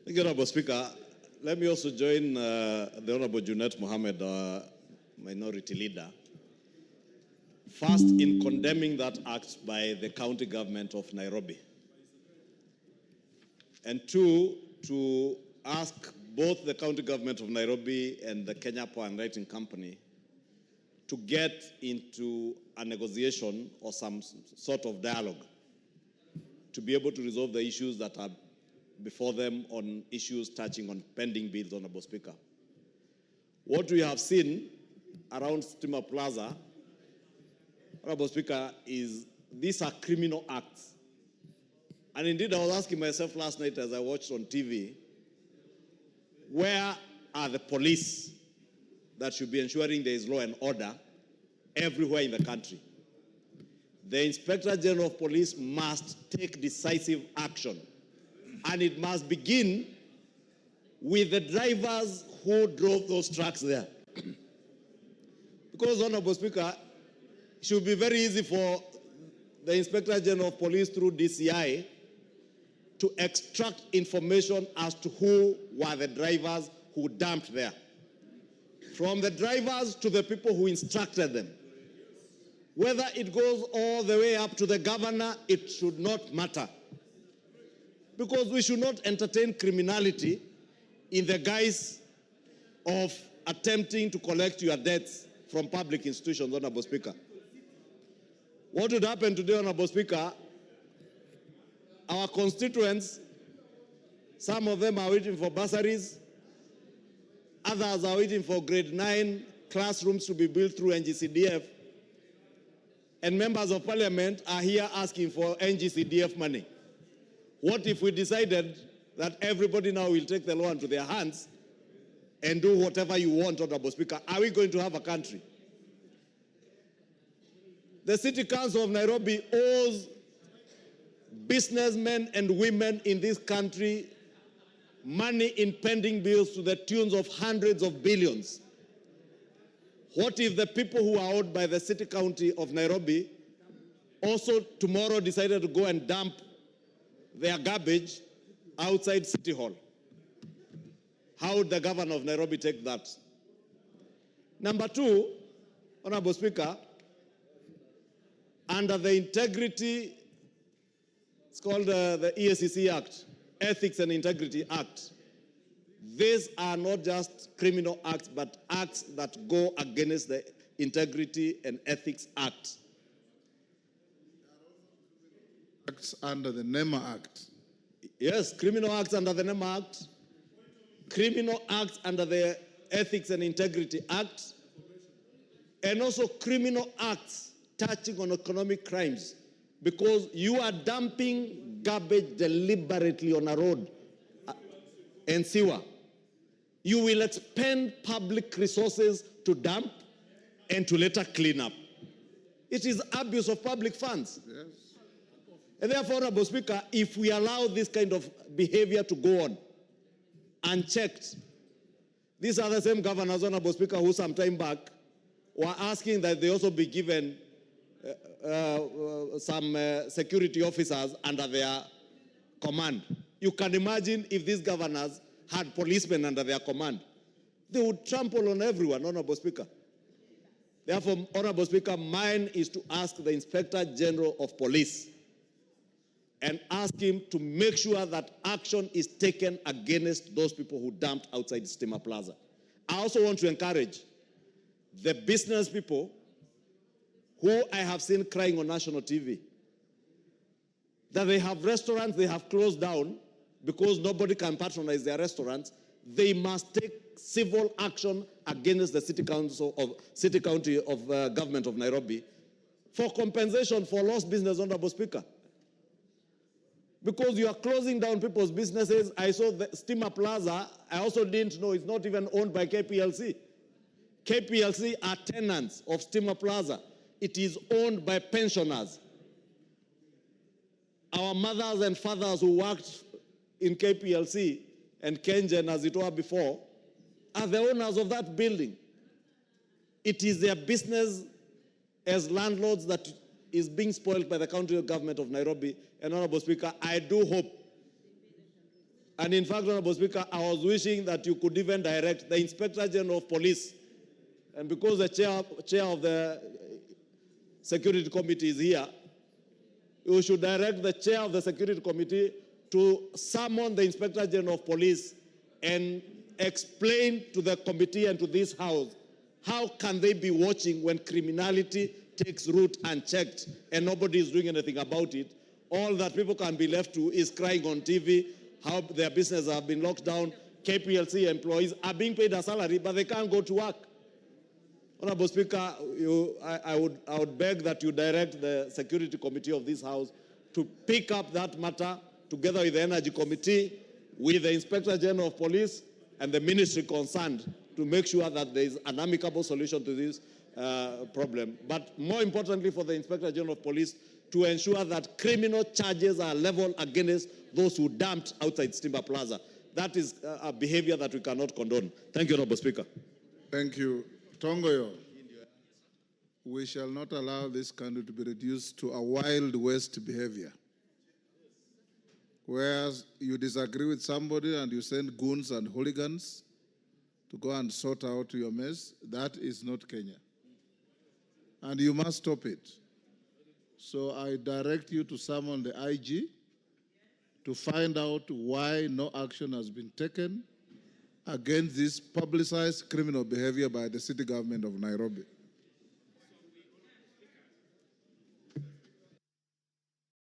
Thank you, Honorable Speaker. Let me also join the Honorable Junet Mohammed, Minority Leader, first in condemning that act by the county government of Nairobi, and two, to ask both the county government of Nairobi and the Kenya Power and Lighting Company to get into a negotiation or some sort of dialogue to be able to resolve the issues that are before them on issues touching on pending bills, Honorable Speaker. What we have seen around Stima Plaza, Honorable Speaker, is these are criminal acts. And indeed, I was asking myself last night as I watched on TV, where are the police that should be ensuring there is law and order everywhere in the country? The Inspector General of Police must take decisive action. And it must begin with the drivers who drove those trucks there. Because, Honorable Speaker, it should be very easy for the Inspector General of Police through DCI to extract information as to who were the drivers who dumped there. From the drivers to the people who instructed them. Whether it goes all the way up to the governor, it should not matter. Because we should not entertain criminality in the guise of attempting to collect your debts from public institutions, Honorable Speaker. What would happen today, Honorable Speaker? Our constituents, some of them are waiting for bursaries, others are waiting for grade 9 classrooms to be built through NGCDF, and members of parliament are here asking for NGCDF money. What if we decided that everybody now will take the law into their hands and do whatever you want, Honorable Speaker? Are we going to have a country? The City Council of Nairobi owes businessmen and women in this country money in pending bills to the tunes of hundreds of billions. What if the people who are owed by the City County of Nairobi also tomorrow decided to go and dump their garbage outside City Hall? How would the governor of Nairobi take that? Number two, Honorable Speaker, under the integrity, it's called the EACC Act, Ethics and Integrity Act. These are not just criminal acts, but acts that go against the Integrity and Ethics Act. Acts under the NEMA Act. Yes, criminal acts under the NEMA Act, criminal acts under the Ethics and Integrity Act, and also criminal acts touching on economic crimes, because you are dumping garbage deliberately on a road and sewer. You will expend public resources to dump and to later clean up. It is abuse of public funds. Yes. And therefore, Honorable Speaker, if we allow this kind of behavior to go on unchecked, these are the same governors, Honorable Speaker, who some time back were asking that they also be given some security officers under their command. You can imagine if these governors had policemen under their command, they would trample on everyone, Honorable Speaker. Therefore, Honorable Speaker, mine is to ask the Inspector General of Police and ask him to make sure that action is taken against those people who dumped outside Stima Plaza. I also want to encourage the business people who I have seen crying on national TV, that they have restaurants they have closed down because nobody can patronize their restaurants. They must take civil action against the City County of Government of Nairobi for compensation for lost business, Honorable Speaker. Because you are closing down people's businesses. I saw the Stima Plaza. I also didn't know it's not even owned by KPLC. KPLC are tenants of Stima Plaza. It is owned by pensioners. Our mothers and fathers who worked in KPLC and Kenyan, as it were before, are the owners of that building. It is their business as landlords that is being spoiled by the county government of Nairobi. And Honorable Speaker, I do hope And in fact, Honorable Speaker, I was wishing that you could even direct the Inspector General of Police, and because the chair of the Security Committee is here, you should direct the chair of the Security Committee to summon the Inspector General of Police and explain to the committee and to this House how can they be watching when criminality takes root unchecked and nobody is doing anything about it. All that people can be left to is crying on TV how their businesses have been locked down. KPLC employees are being paid a salary, but they can't go to work. Honorable Speaker, I would beg that you direct the Security Committee of this House to pick up that matter together with the Energy Committee, with the Inspector General of Police and the ministry concerned to make sure that there is an amicable solution to this problem. But more importantly for the Inspector General of Police to ensure that criminal charges are leveled against those who dumped outside Stimba Plaza. That is a behavior that we cannot condone. Thank you, Honorable Speaker. Thank you. Tongoyo, we shall not allow this country to be reduced to a Wild West behavior, whereas you disagree with somebody and you send goons and hooligans to go and sort out your mess. That is not Kenya. And you must stop it. So I direct you to summon the IG to find out why no action has been taken against this publicized criminal behavior by the city government of Nairobi.